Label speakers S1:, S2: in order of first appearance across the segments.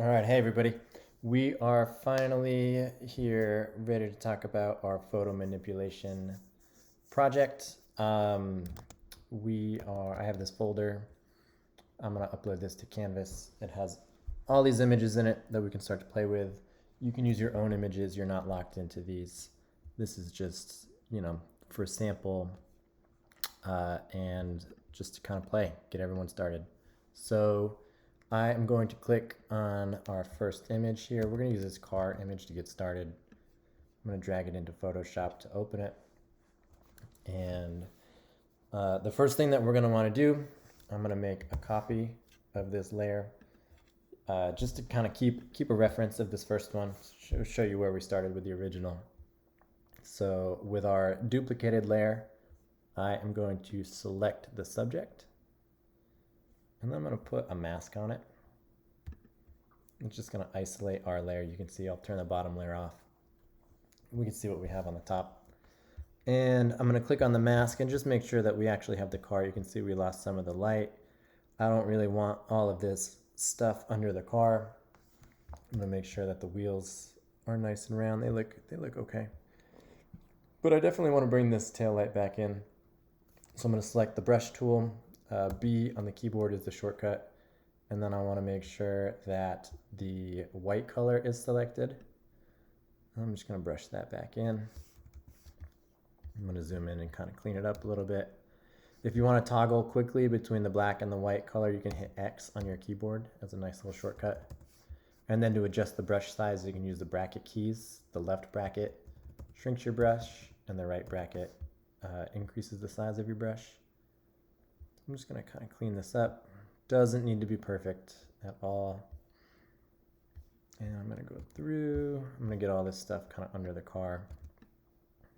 S1: All right, hey everybody. We are finally here ready to talk about our photo manipulation project. I have this folder. I'm gonna upload this to Canvas. It has all these images in it that we can start to play with. You can use your own images. You're not locked into these. This is just, for sample and just to kind of play, get everyone started. So I am going to click on our first image here. We're going to use this car image to get started. I'm going to drag it into Photoshop to open it. And the first thing that we're going to want to do, I'm going to make a copy of this layer just to kind of keep a reference of this first one, show you where we started with the original. So with our duplicated layer, I am going to select the subject, and then I'm going to put a mask on it. It's just going to isolate our layer. You can see I'll turn the bottom layer off. We can see what we have on the top. And I'm going to click on the mask and just make sure that we actually have the car. You can see we lost some of the light. I don't really want all of this stuff under the car. I'm going to make sure that the wheels are nice and round. They look okay. But I definitely want to bring this tail light back in. So I'm going to select the brush tool. B on the keyboard is the shortcut. And then I want to make sure that the white color is selected. I'm just going to brush that back in. I'm going to zoom in and kind of clean it up a little bit. If you want to toggle quickly between the black and the white color, you can hit X on your keyboard as a nice little shortcut. And then to adjust the brush size, you can use the bracket keys. The left bracket shrinks your brush, and the right bracket increases the size of your brush. I'm just going to kind of clean this up. Doesn't need to be perfect at all. And I'm going to go through. I'm going to get all this stuff kind of under the car.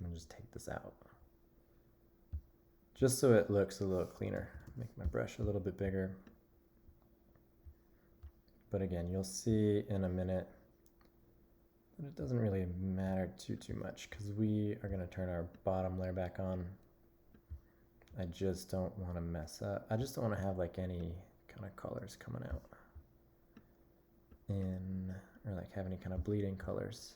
S1: I'm going to just take this out, just so it looks a little cleaner. Make my brush a little bit bigger. But again, you'll see in a minute that it doesn't really matter too much, because we are going to turn our bottom layer back on. I just don't want to mess up. I just don't want to have like any kind of colors coming out or like have any kind of bleeding colors.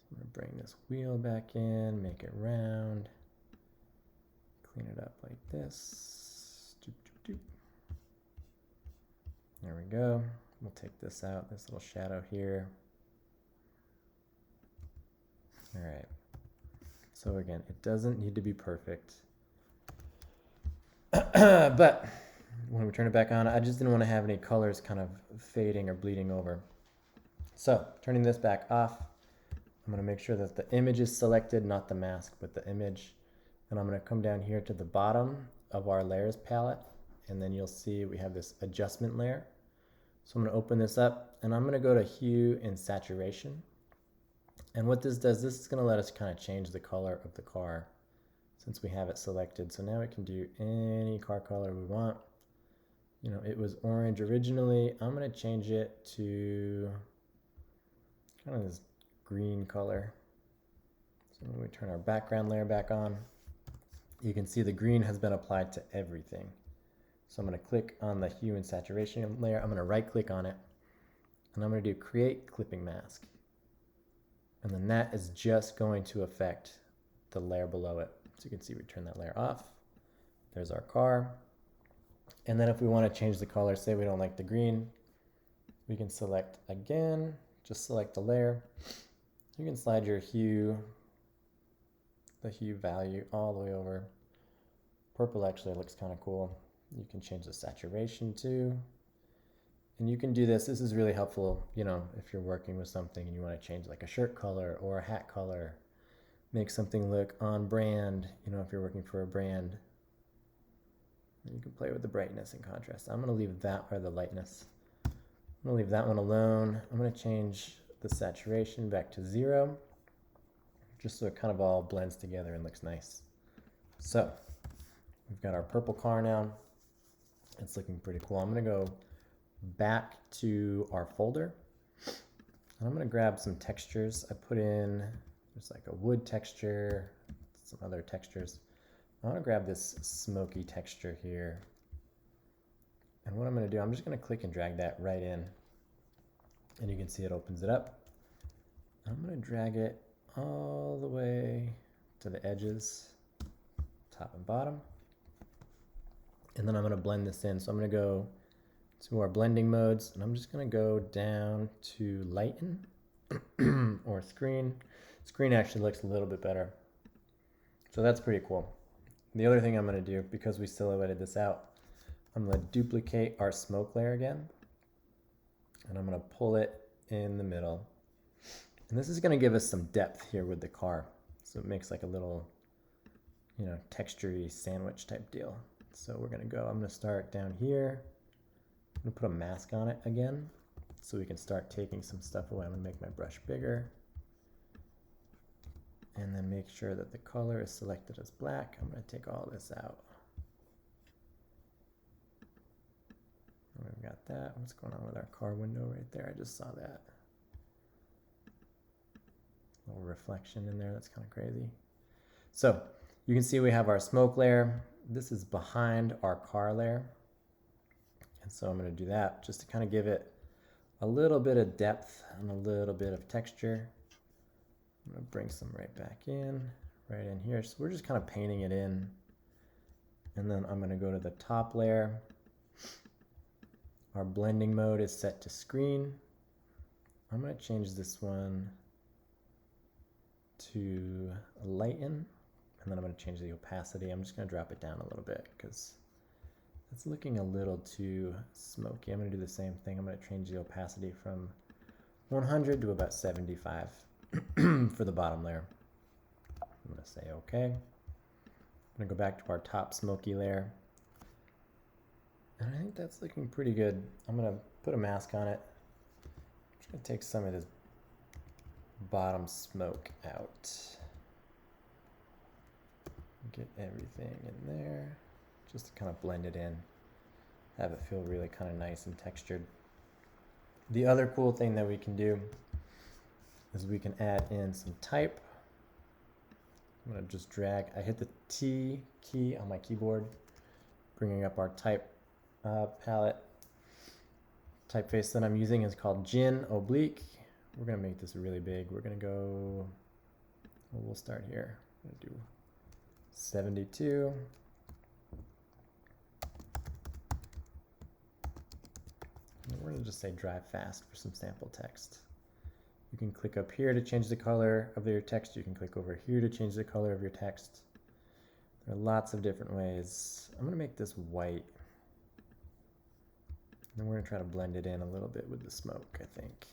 S1: So I'm going to bring this wheel back in, make it round, clean it up like this. Doop, doop, doop. There we go. We'll take this out, this little shadow here. All right. So again, it doesn't need to be perfect. But when we turn it back on, I just didn't want to have any colors kind of fading or bleeding over. So turning this back off, I'm going to make sure that the image is selected, not the mask, but the image. And I'm going to come down here to the bottom of our layers palette, and then you'll see we have this adjustment layer. So I'm going to open this up, and I'm going to go to hue and saturation. And what this does, this is going to let us kind of change the color of the car since we have it selected. So now we can do any car color we want. You know, it was orange originally. I'm going to change it to kind of this green color. So when we turn our background layer back on, you can see the green has been applied to everything. So I'm going to click on the hue and saturation layer. I'm going to right click on it, and I'm going to do create clipping mask. And then that is just going to affect the layer below it. So you can see we turn that layer off. There's our car. And then if we want to change the color, say we don't like the green, we can select again, just select the layer. You can slide your hue, the hue value all the way over. Purple actually looks kind of cool. You can change the saturation too. And you can do this. This is really helpful, you know, if you're working with something and you want to change like a shirt color or a hat color, make something look on brand, you know, if you're working for a brand. You can play with the brightness and contrast. I'm going to leave that, or the lightness. I'm going to leave that one alone. I'm going to change the saturation back to 0, just so it kind of all blends together and looks nice. So we've got our purple car now. It's looking pretty cool. I'm going to go back to our folder, and I'm going to grab some textures. I put in, there's like a wood texture, some other textures. I want to grab this smoky texture here. And what I'm going to do, I'm just going to click and drag that right in. And you can see it opens it up. I'm going to drag it all the way to the edges, top and bottom. And then I'm going to blend this in. So I'm going to go to our blending modes, and I'm just going to go down to lighten or screen. Screen actually looks a little bit better. So that's pretty cool. The other thing I'm going to do, because we silhouetted this out, I'm going to duplicate our smoke layer again, and I'm going to pull it in the middle. And this is going to give us some depth here with the car. So it makes like a little, you know, textury sandwich type deal. So we're going to go, I'm going to start down here. I'm going to put a mask on it again so we can start taking some stuff away. I'm going to make my brush bigger. And then make sure that the color is selected as black. I'm going to take all this out. We've got that. What's going on with our car window right there? I just saw that. Little reflection in there. That's kind of crazy. So you can see we have our smoke layer. This is behind our car layer. And so I'm going to do that just to kind of give it a little bit of depth and a little bit of texture. I'm going to bring some right back in, right in here. So we're just kind of painting it in. And then I'm going to go to the top layer. Our blending mode is set to screen. I'm going to change this one to lighten. And then I'm going to change the opacity. I'm just going to drop it down a little bit because it's looking a little too smoky. I'm going to do the same thing. I'm going to change the opacity from 100 to about 75 for the bottom layer. I'm going to say OK. I'm going to go back to our top smoky layer. And I think that's looking pretty good. I'm going to put a mask on it. I'm just going to take some of this bottom smoke out. Get everything in there. Just to kind of blend it in. Have it feel really kind of nice and textured. The other cool thing that we can do is we can add in some type. I'm going to just drag. I hit the T key on my keyboard, bringing up our type palette. Typeface that I'm using is called Gin Oblique. We're going to make this really big. We're going to go, well, we'll start here. I'm going to do 72. And we're going to just say drive fast for some sample text. You can click up here to change the color of your text. You can click over here to change the color of your text. There are lots of different ways. I'm going to make this white. And then we're going to try to blend it in a little bit with the smoke, I think.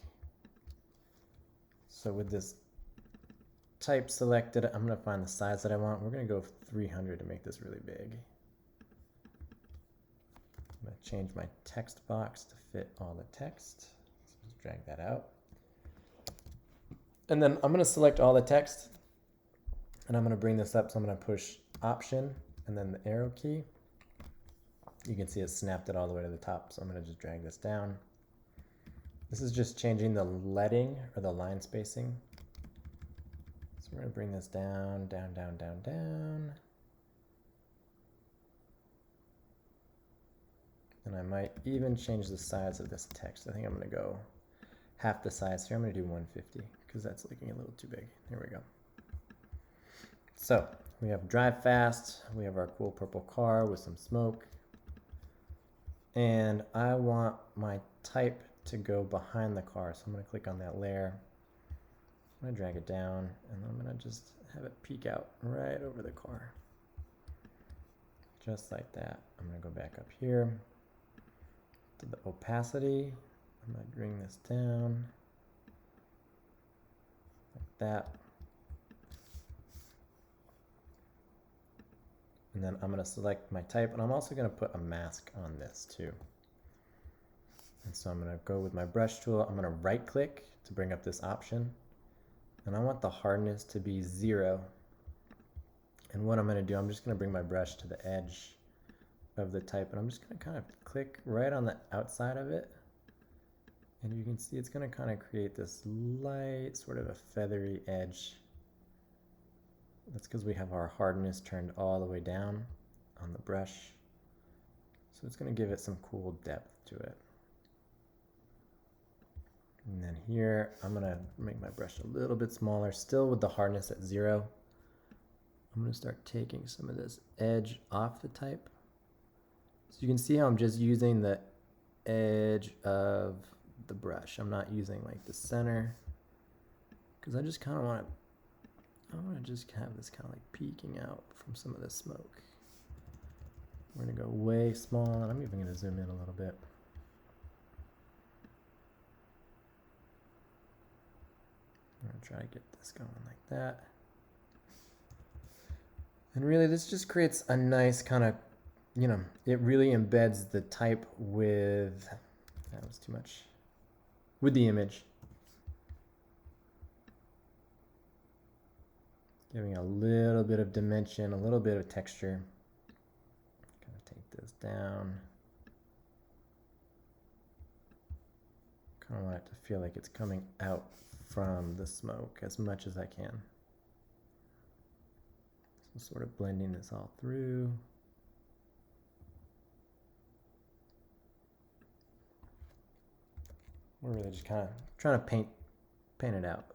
S1: So with this type selected, I'm going to find the size that I want. We're going to go 300 to make this really big. I'm going to change my text box to fit all the text. So just drag that out. And then I'm going to select all the text. And I'm going to bring this up. So I'm going to push Option and then the arrow key. You can see it snapped it all the way to the top. So I'm going to just drag this down. This is just changing the leading or the line spacing. So we're going to bring this down, down, down, down, down. And I might even change the size of this text. I think I'm going to go half the size here. I'm going to do 150 because that's looking a little too big. Here we go. So we have drive fast. We have our cool purple car with some smoke. And I want my type to go behind the car. So I'm going to click on that layer. I'm going to drag it down and I'm going to just have it peek out right over the car. Just like that. I'm going to go back up here to the opacity. I'm going to bring this down like that. And then I'm going to select my type, and I'm also going to put a mask on this too. And so I'm going to go with my brush tool. I'm going to right click to bring up this option. And I want the hardness to be 0. And what I'm going to do, I'm just going to bring my brush to the edge of the type, and I'm just going to kind of click right on the outside of it. And you can see it's going to kind of create this light, sort of a feathery edge. That's because we have our hardness turned all the way down on the brush. So it's going to give it some cool depth to it. And then here, I'm gonna make my brush a little bit smaller, still with the hardness at 0. I'm gonna start taking some of this edge off the type. So you can see how I'm just using the edge of the brush. I'm not using like the center, because I just kind of want to just have this kind of like peeking out from some of the smoke. We're gonna go way small, and I'm even gonna zoom in a little bit. I'm gonna try to get this going like that. And really this just creates a nice kind of, you know, it really embeds the type with, that was too much, with the image. Giving a little bit of dimension, a little bit of texture. Kind of take this down. Kind of want it to feel like it's coming out from the smoke as much as I can. So sort of blending this all through. We're really just kind of trying to paint it out.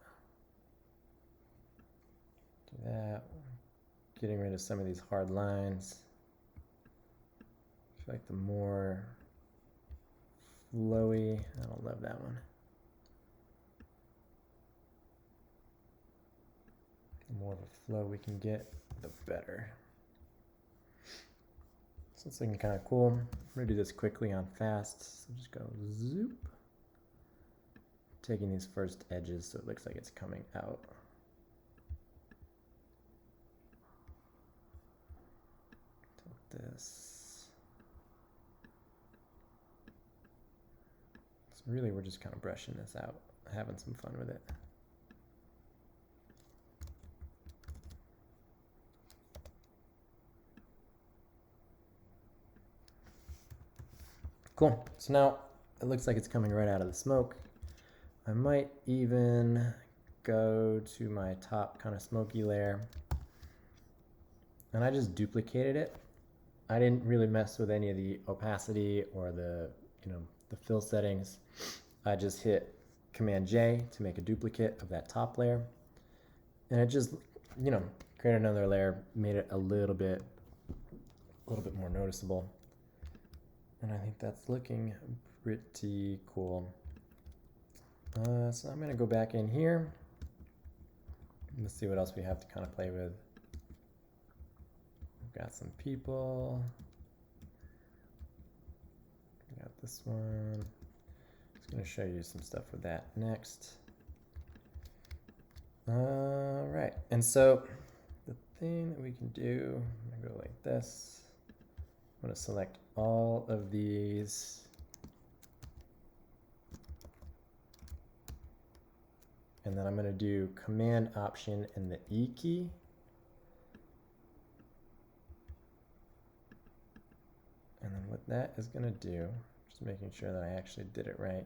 S1: Do that. Getting rid of some of these hard lines. I feel like the more flowy, I don't love that one. The more of a flow we can get, the better. So it's looking kind of cool. I'm gonna do this quickly on fast. So just go zoop. Taking these first edges so it looks like it's coming out. Take this. So really we're just kind of brushing this out, having some fun with it. Cool. So now it looks like it's coming right out of the smoke. I might even go to my top kind of smoky layer, and I just duplicated it. I didn't really mess with any of the opacity or the, you know, the fill settings. I just hit Command J to make a duplicate of that top layer, and it just, you know, created another layer, made it a little bit more noticeable. And I think that's looking pretty cool. So I'm going to go back in here. Let's see what else we have to kind of play with. We've got some people. We got this one. Just going to show you some stuff with that next. All right. And so the thing that we can do, I'm going to go like this. I'm going to select all of these. And then I'm going to do Command Option and the E key. And then what that is going to do, just making sure that I actually did it right,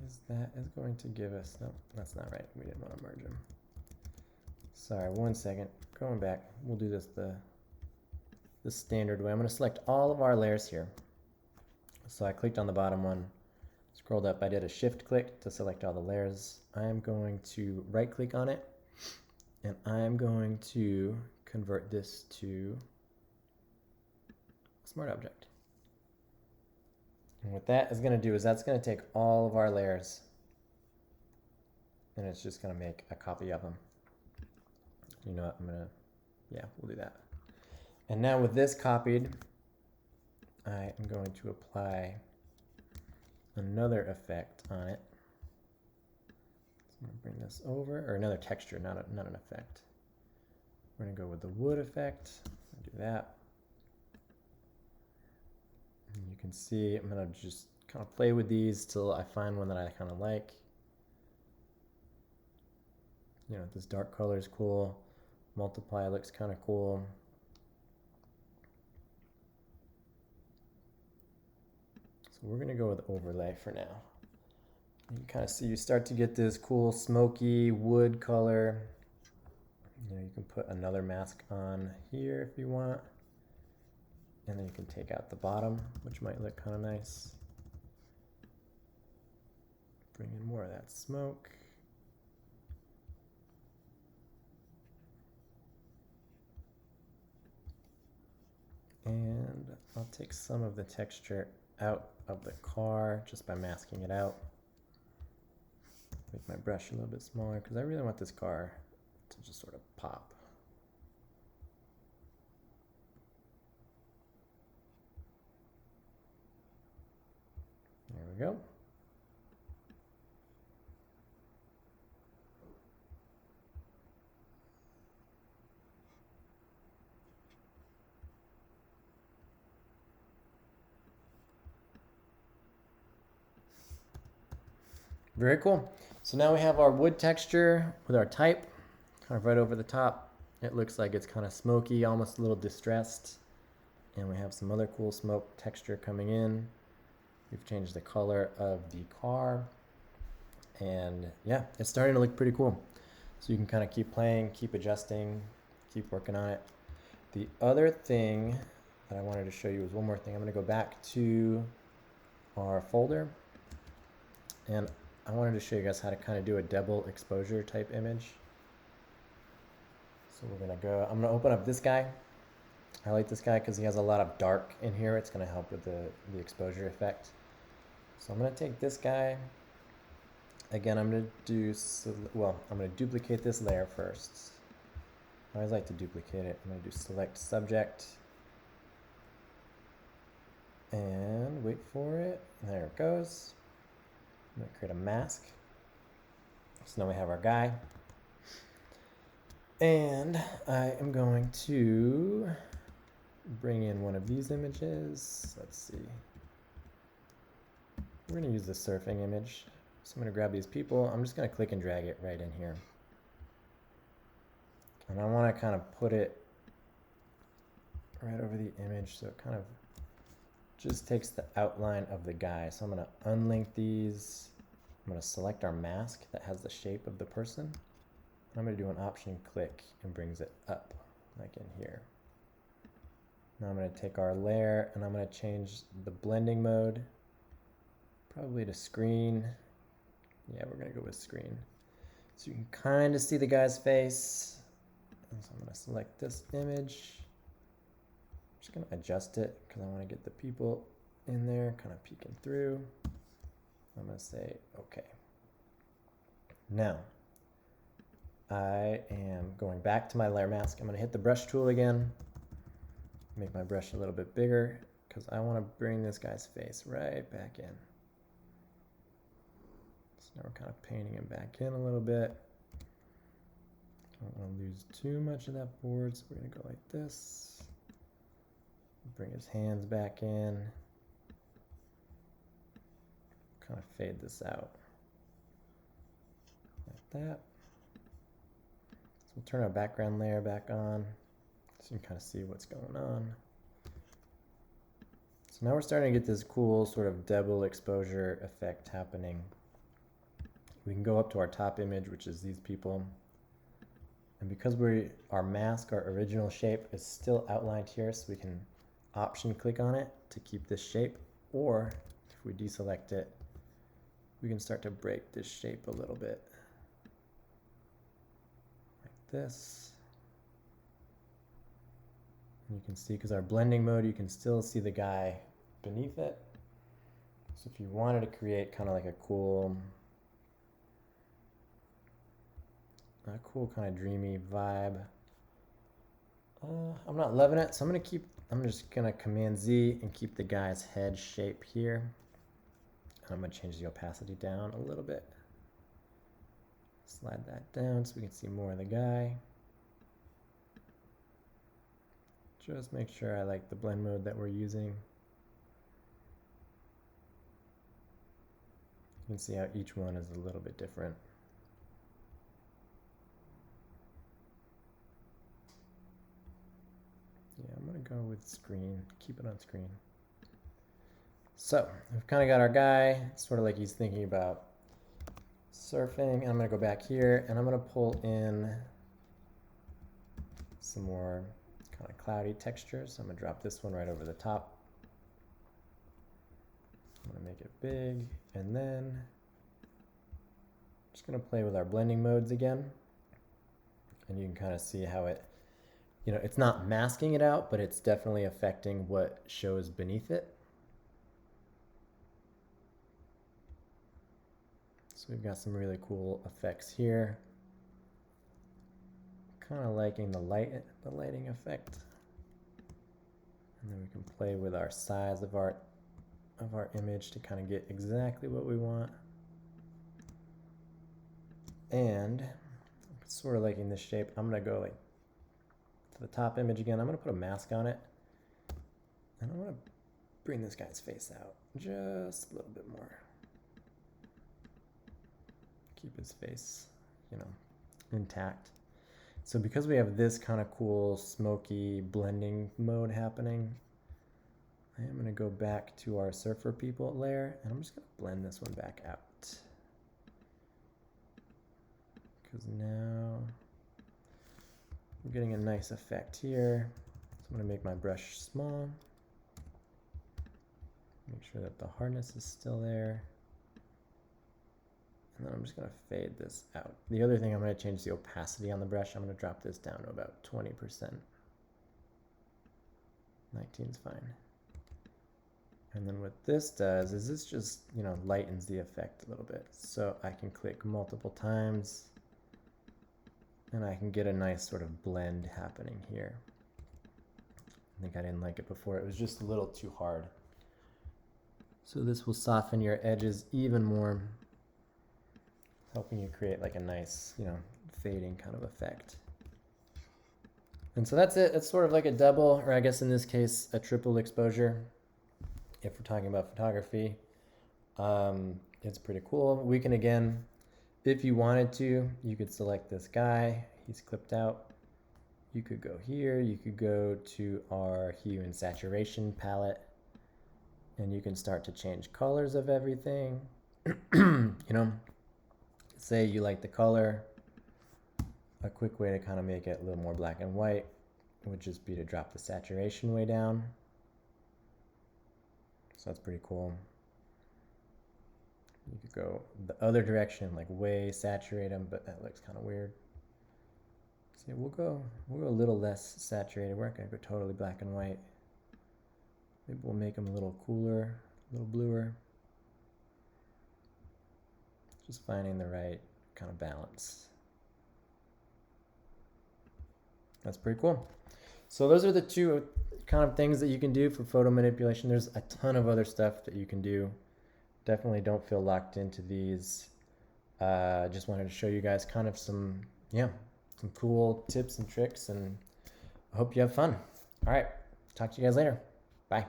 S1: is that is going to give us, no, that's not right. We didn't want to merge them. Sorry, one second. Going back, we'll do this the standard way. I'm going to select all of our layers here. So I clicked on the bottom one, scrolled up, I did a shift click to select all the layers. I am going to right click on it, and I am going to convert this to a smart object. And what that is going to do is that's going to take all of our layers, and it's just going to make a copy of them. You know what, I'm going to, yeah, we'll do that. And now with this copied, I am going to apply another effect on it. So I'm going to bring this over, or another texture, not an effect. We're going to go with the wood effect. Do that. And you can see I'm going to just kind of play with these till I find one that I kind of like. You know, this dark color is cool. Multiply looks kind of cool. So we're going to go with overlay for now. You can kind of see, you start to get this cool smoky wood color. You know, you can put another mask on here if you want. And then you can take out the bottom, which might look kind of nice. bring in more of that smoke. And I'll take some of the texture out of the car just by masking it out. Make my brush a little bit smaller because I really want this car to just sort of pop. There we go. Very cool. So now we have our wood texture with our type kind of right over the top. It looks like it's kind of smoky, almost a little distressed. And we have some other cool smoke texture coming in. We've changed the color of the car. And yeah, it's starting to look pretty cool. So you can kind of keep playing, keep adjusting, keep working on it. The other thing that I wanted to show you is one more thing. I'm going to go back to our folder. And I wanted to show you guys how to kind of do a double exposure type image. So we're going to go, I'm going to open up this guy. I like this guy because he has a lot of dark in here. It's going to help with the exposure effect. So I'm going to take this guy. Again, I'm going to do, I'm going to duplicate this layer first. I always like to duplicate it. I'm going to do select subject. And wait for it. There it goes. I'm going to create a mask. So now we have our guy. And I am going to bring in one of these images. Let's see. We're going to use the surfing image. So I'm going to grab these people. I'm just going to click and drag it right in here. And I want to kind of put it right over the image so it kind of just takes the outline of the guy. So I'm going to unlink these. I'm going to select our mask that has the shape of the person. I'm going to do an option click and brings it up like in here. Now I'm going to take our layer and I'm going to change the blending mode probably to screen. Yeah, we're going to go with screen. So you can kind of see the guy's face. And so I'm going to select this image. I'm just going to adjust it because I want to get the people in there kind of peeking through. I'm going to say okay. Now I am going back to my layer mask. I'm going to hit the brush tool again. Make my brush a little bit bigger because I want to bring this guy's face right back in. So now we're kind of painting him back in a little bit. Don't want to lose too much of that board, so we're going to go like this. Bring his hands back in. Kind of fade this out. Like that. So we'll turn our background layer back on so you can kind of see what's going on. So now we're starting to get this cool sort of double exposure effect happening. We can go up to our top image, which is these people. And because our mask, our original shape is still outlined here, so we can option click on it to keep this shape, or if we deselect it, we can start to break this shape a little bit. Like this. And you can see, because our blending mode, you can still see the guy beneath it. So if you wanted to create kind of like a cool kind of dreamy vibe. I'm not loving it, so I'm just gonna Command Z and keep the guy's head shape here. And I'm gonna change the opacity down a little bit. Slide that down so we can see more of the guy. Just make sure I like the blend mode that we're using. You can see how each one is a little bit different. Yeah, I'm going to go with screen, keep it on screen. So we've kind of got our guy, sort of like he's thinking about surfing. And I'm going to go back here and I'm going to pull in some more kind of cloudy textures. So I'm going to drop this one right over the top. I'm going to make it big, and then just gonna play with our blending modes again. And you can kind of see how it, you know, it's not masking it out, but it's definitely affecting what shows beneath it. So we've got some really cool effects here. Kind of liking the lighting effect. And then we can play with our size of our image to kind of get exactly what we want. And sort of liking this shape. I'm gonna go like to the top image again. I'm gonna put a mask on it. And I'm gonna bring this guy's face out just a little bit more. Keep his face, you know, intact. So because we have this kind of cool smoky blending mode happening, I am gonna go back to our surfer people layer and I'm just gonna blend this one back out. Because now we're getting a nice effect here. So I'm gonna make my brush small. Make sure that the hardness is still there. And then I'm just gonna fade this out. The other thing, I'm gonna change the opacity on the brush. I'm gonna drop this down to about 20%. 19's fine. And then what this does is this just, you know, lightens the effect a little bit. So I can click multiple times and I can get a nice sort of blend happening here. I think I didn't like it before. It was just a little too hard. So this will soften your edges even more, helping you create like a nice, you know, fading kind of effect. And so that's it. It's sort of like a double, or I guess in this case, a triple exposure. If we're talking about photography, it's pretty cool. We can, again, if you wanted to, you could select this guy. He's clipped out. You could go here. You could go to our hue and saturation palette, and you can start to change colors of everything. You know, say you like the color. A quick way to kind of make it a little more black and white would just be to drop the saturation way down. So that's pretty cool. You could go the other direction, like way saturate them, but that looks kind of weird. So we'll go a little less saturated. We're not gonna go totally black and white. Maybe we'll make them a little cooler, a little bluer. Just finding the right kind of balance. That's pretty cool. So those are the two kind of things that you can do for photo manipulation. There's a ton of other stuff that you can do. Definitely don't feel locked into these. Just wanted to show you guys kind of some cool tips and tricks, and I hope you have fun. All right, talk to you guys later. Bye.